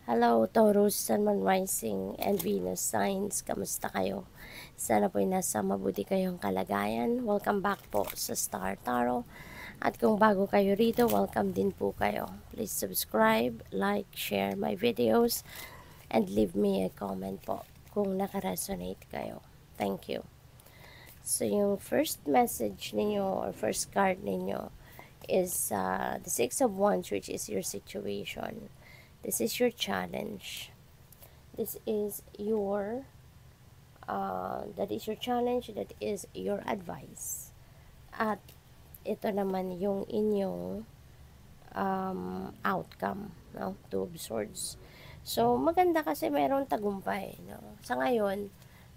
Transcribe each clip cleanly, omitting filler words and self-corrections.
Hello, Taurus, Sun, Moon, Rising, and Venus signs. Kamusta kayo? Sana po'y nasa mabuti kayong kalagayan. Welcome back po sa Star Tarot. At kung bago kayo rito, welcome din po kayo. Please subscribe, like, share my videos, and leave me a comment po kung nakaresonate kayo. Thank you. So, yung first message ninyo or first card ninyo is the Six of Wands, which is your situation. This is your challenge. This is your that is your challenge, that is your advice. At ito naman yung inyong outcome, no? Two of Swords. So, maganda kasi mayroong tagumpay, no? Sa ngayon,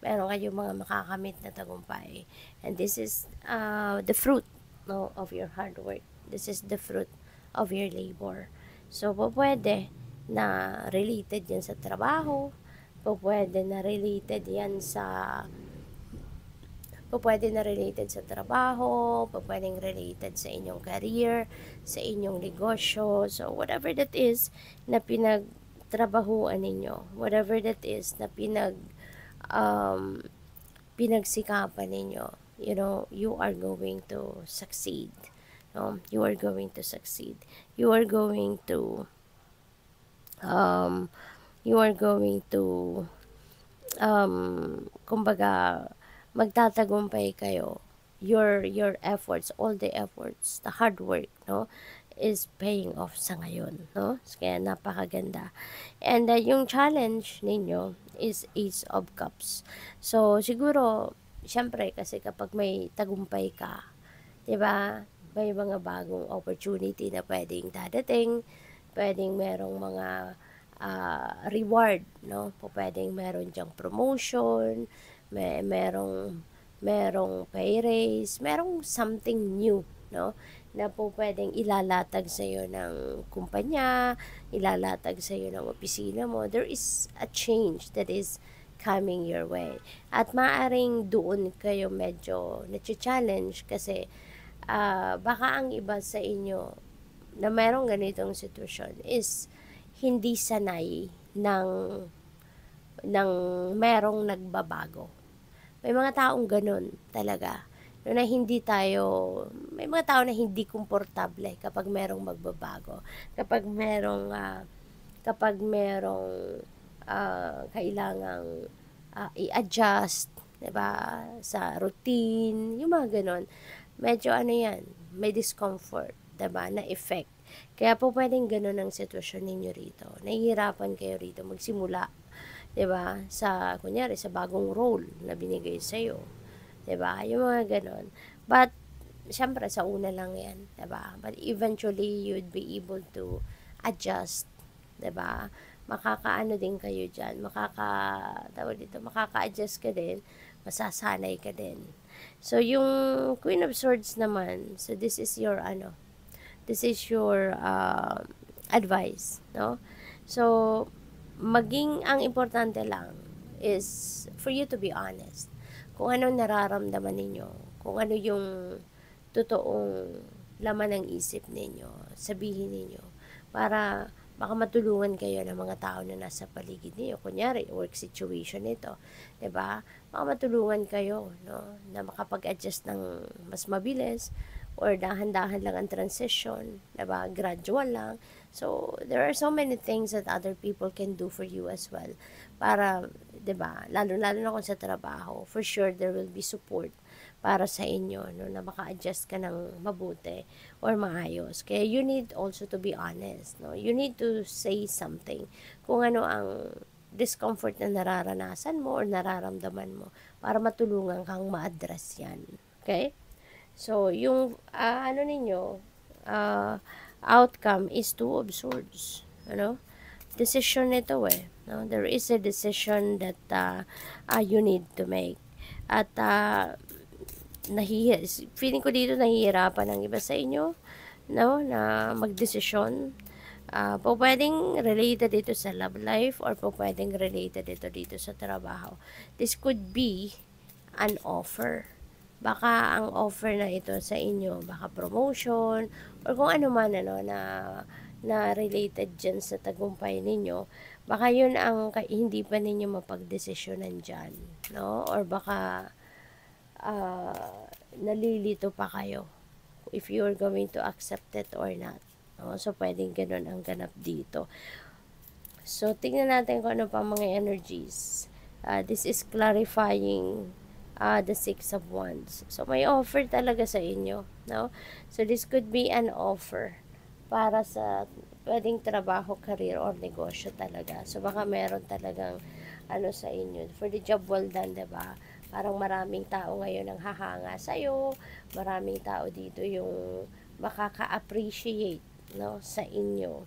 meron kayong mga makakamit na tagumpay. And this is the fruit, no, of your hard work. This is the fruit of your labor. So, pwede na related yan sa trabaho, pwede na related yan sa pwede na related sa trabaho, pwedeng related sa inyong career, sa inyong negosyo. So, whatever that is na pinagtrabahuan ninyo, whatever that is na pinagsikapan ninyo, you know, you are going to succeed. You are going to succeed. You are going to kumbaga, magtatagumpay kayo. Your efforts, all the efforts, the hard work, no, is paying off sa ngayon, no? Kaya napakaganda. And yung challenge ninyo is Ace of Cups. So, siguro, syempre, kasi kapag may tagumpay ka, 'di ba? May mga bagong opportunity na pwedeng dadating, pwedeng merong mga reward, no? Pwedeng meron diyang promotion, merong pay raise, merong something new, no? Na pwedeng ilalatag sa iyo ng kumpanya, ilalatag sa iyo ng opisina mo. There is a change that is coming your way. At maaring doon kayo medyo na-challenge kasi baka ang iba sa inyo na merong ganitong sitwasyon is hindi sanay ng merong nagbabago. May mga taong ganun talaga. No, na hindi tayo, may mga tao na hindi komportable kapag merong magbabago. Kapag merong kailangang i-adjust, 'di ba, sa routine, yung mga ganun. Medyo ano yan, may discomfort, 'di ba, na effect. Kaya po pwedeng ganun ang sitwasyon ninyo rito. Nahihirapan kayo rito magsimula, 'di ba? Kunyari sa bagong role na binigay sa iyo, 'di ba? Yung mga ganun. But syempre sa una lang 'yan, 'di ba? But eventually you'd be able to adjust, 'di ba? Makakaano din kayo diyan, makaka-adjust ka din, masasanay ka din. So yung Queen of Swords naman, so this is your advice, no? So ang importante lang is for you to be honest. Kung ano nararamdaman ninyo, kung ano yung totoong laman ng isip ninyo, sabihin ninyo para baka matulungan kayo ng mga tao na nasa paligid niyo. Kunyari, work situation ito, 'di ba? Baka matulungan kayo, no, na makapag-adjust ng mas mabilis or dahan-dahan lang ang transition, 'di ba? Gradual lang. So, there are so many things that other people can do for you as well. Para, 'di ba? Lalo-lalo na kung sa trabaho, for sure there will be support para sa inyo, no, na maka-adjust ka ng mabuti or maayos. Kaya you need also to be honest, no? You need to say something kung ano ang discomfort na nararanasan mo or nararamdaman mo para matulungan kang ma-address yan. Okay? So, yung outcome is Two of Swords. Ano? Decision nito no? There is a decision that you need to make. At feeling ko dito nahihirapan ang iba sa inyo, no, na magdesisyon. Pwedeng related dito sa love life or pwedeng related dito sa trabaho. This could be an offer. Baka ang offer na ito sa inyo, baka promotion or kung ano man, na na related dyan sa tagumpay ninyo, baka yun ang hindi pa ninyo mapagdesisyonan dyan, no? Or baka nalilito pa kayo if you're going to accept it or not. No? So, pwedeng ganun ang ganap dito. So, tingnan natin kung ano pa mga energies. This is clarifying the Six of Wands. So, may offer talaga sa inyo. No? So, this could be an offer para sa pwedeng trabaho, career, or negosyo talaga. So, baka meron talagang ano sa inyo. For the job well done, diba? Parang maraming tao ngayon ang hahanga sa'yo. Maraming tao dito yung makaka-appreciate, no, sa inyo.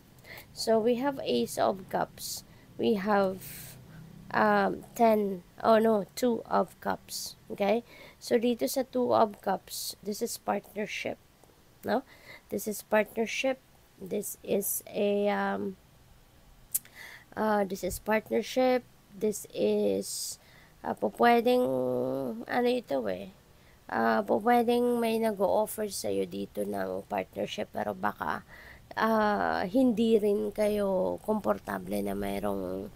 So, we have Ace of Cups. We have 2 of Cups. Okay? So, dito sa 2 of Cups, this is partnership. No? This is partnership. This is a this is partnership. This is pwedeng ano ito pwedeng may nag-o-offer sa iyo dito ng partnership, pero baka hindi rin kayo komportable na mayroong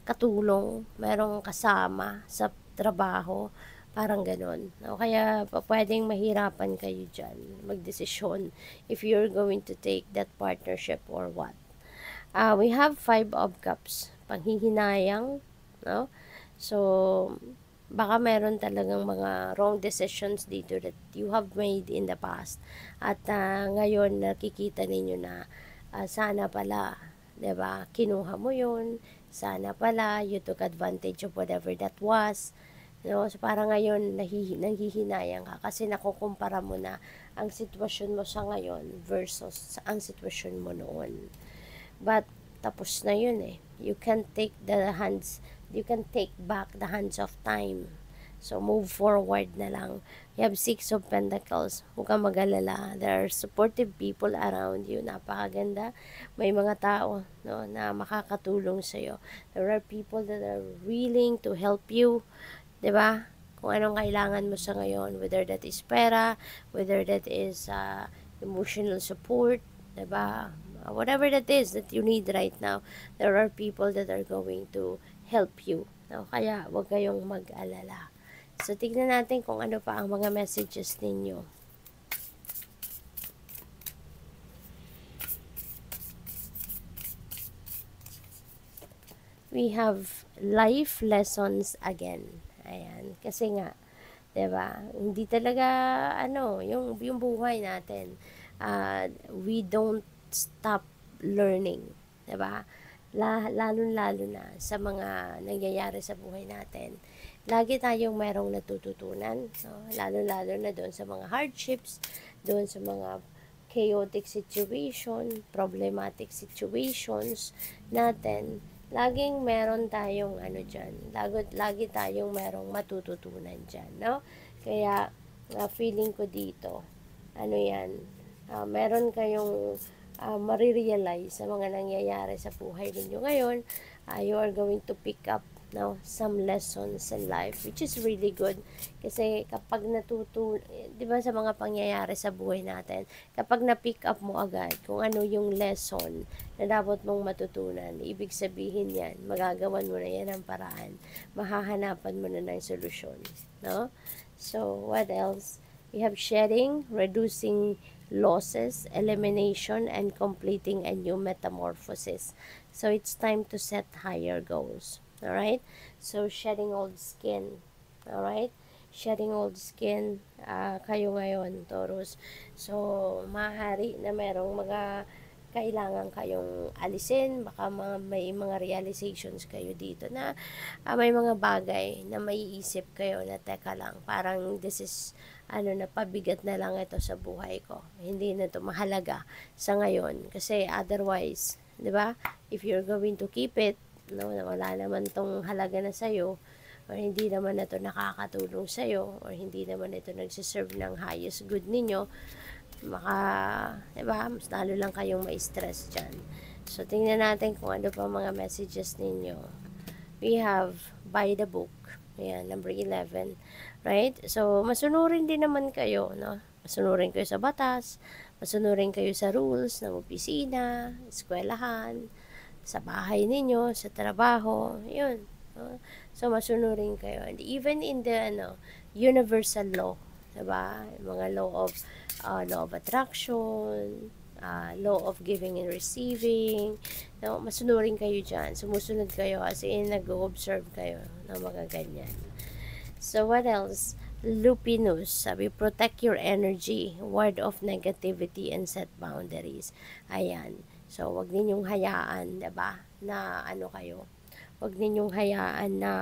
katulong, mayroong kasama sa trabaho, parang ganun. No? Kaya pwedeng mahirapan kayo dyan magdesisyon if you're going to take that partnership or what. We have 5 of Cups, panghihinayang, no? So, baka meron talagang mga wrong decisions dito that you have made in the past. At ngayon nakikita ninyo na sana pala, 'di ba? Kinuha mo 'yun. Sana pala you took advantage of whatever that was. No, so parang ngayon nanghihinayang ka kasi nakukumpara mo na ang sitwasyon mo sa ngayon versus ang sitwasyon mo noon. But tapos na 'yun eh. You can take back the hands of time. So move forward na lang. You have 6 of Pentacles. Huwag kang mag-alala. There are supportive people around you. Napakaganda. May mga tao, no, na makakatulong sa'yo. There are people that are willing to help you. 'Di ba? Kung anong kailangan mo sa ngayon, whether that is pera, whether that is emotional support, 'di ba? Whatever that is that you need right now, there are people that are going to help you. No? Kaya huwag kayong mag-alala. So, tignan natin kung ano pa ang mga messages ninyo. We have life lessons again. Ayan. Kasi nga, 'di ba? Hindi talaga yung buhay natin. We don't stop learning, 'di ba? Lalo-lalo na sa mga nangyayari sa buhay natin. Lagi tayong merong natututunan, no? Lalo-lalo na doon sa mga hardships, doon sa mga chaotic situation, problematic situations natin. Laging meron tayong lagi tayong merong matututunan diyan, no? Kaya feeling ko dito, meron kayong marirealize sa mga nangyayari sa buhay ninyo ngayon. You are going to pick up now some lessons in life, which is really good. Kasi kapag di ba sa mga pangyayari sa buhay natin, kapag na-pick up mo agad kung ano yung lesson na dapat mong matutunan, ibig sabihin yan, magagawan mo na yan ng paraan. Mahahanapan mo na ng solusyon. No? So, what else? We have shedding, reducing losses, elimination, and completing a new metamorphosis. So, it's time to set higher goals. Alright? So, shedding old skin. Alright? Shedding old skin. Kayo ngayon, Taurus. So, maaari na merong mga kailangan kayong alisin. Baka may mga realizations kayo dito na may mga bagay na maiisip kayo na teka lang, parang this is na pabigat na lang ito sa buhay ko. Hindi na ito mahalaga sa ngayon. Kasi otherwise, di ba? If you're going to keep it, no, wala naman tong halaga na sa'yo, or hindi naman ito nakakatulong sa'yo, or hindi naman ito nagsiserve ng highest good ninyo, diba, mas lalo lang kayong ma-stress dyan. So, tingnan natin kung ano pa mga messages ninyo. We have by the book. Ayan, number 11. Right? So, masunurin din naman kayo, no? Masunurin kayo sa batas, masunurin kayo sa rules ng opisina, eskwelahan, sa bahay ninyo, sa trabaho, yun. So, masunurin kayo. And even in the universal law, diba? Mga law of attraction, law of giving and receiving, no? Masunurin kayo dyan. Sumusunod kayo as in nag-observe kayo ng mga ganyan. So, what else? Lupinus, sabi, protect your energy, ward off negativity, and set boundaries. Ayan. So, wag ninyong hayaan, diba, na kayo. Wag ninyong hayaan na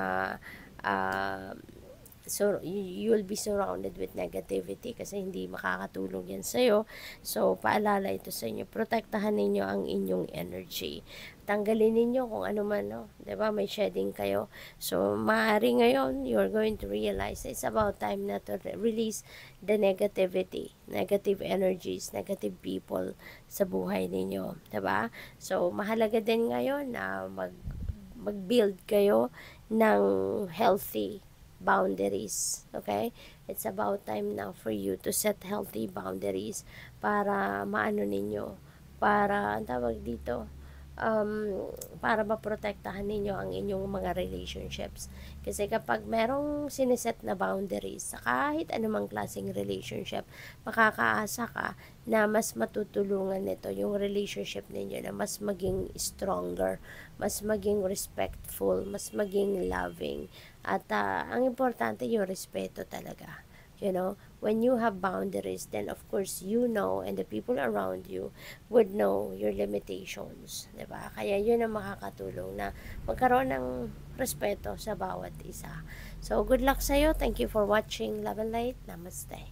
so you'll be surrounded with negativity kasi hindi makakatulong yan sa'yo. So, paalala ito sa inyo. Protektahan ninyo ang inyong energy. Tanggalin ninyo kung ano man, no? Diba? May shedding kayo. So, maaari ngayon, you're going to realize it's about time na to release the negativity, negative energies, negative people sa buhay ninyo. Diba? So, mahalaga din ngayon na mag-build kayo ng healthy boundaries. Okay? It's about time now for you to set healthy boundaries para maano ninyo, para ang tawag dito, para maprotektahan ninyo ang inyong mga relationships. Kasi kapag merong sineset na boundaries sa kahit anumang klaseng relationship, makakaasa ka na mas matutulungan nito yung relationship ninyo na mas maging stronger, mas maging respectful, mas maging loving. At ang importante yung respeto talaga. You know, when you have boundaries, then of course you know and the people around you would know your limitations, 'di ba? Kaya 'yun ang makakatulong na magkaroon ng respeto sa bawat isa. So, good luck sa iyo. Thank you for watching Love and Light. Namaste.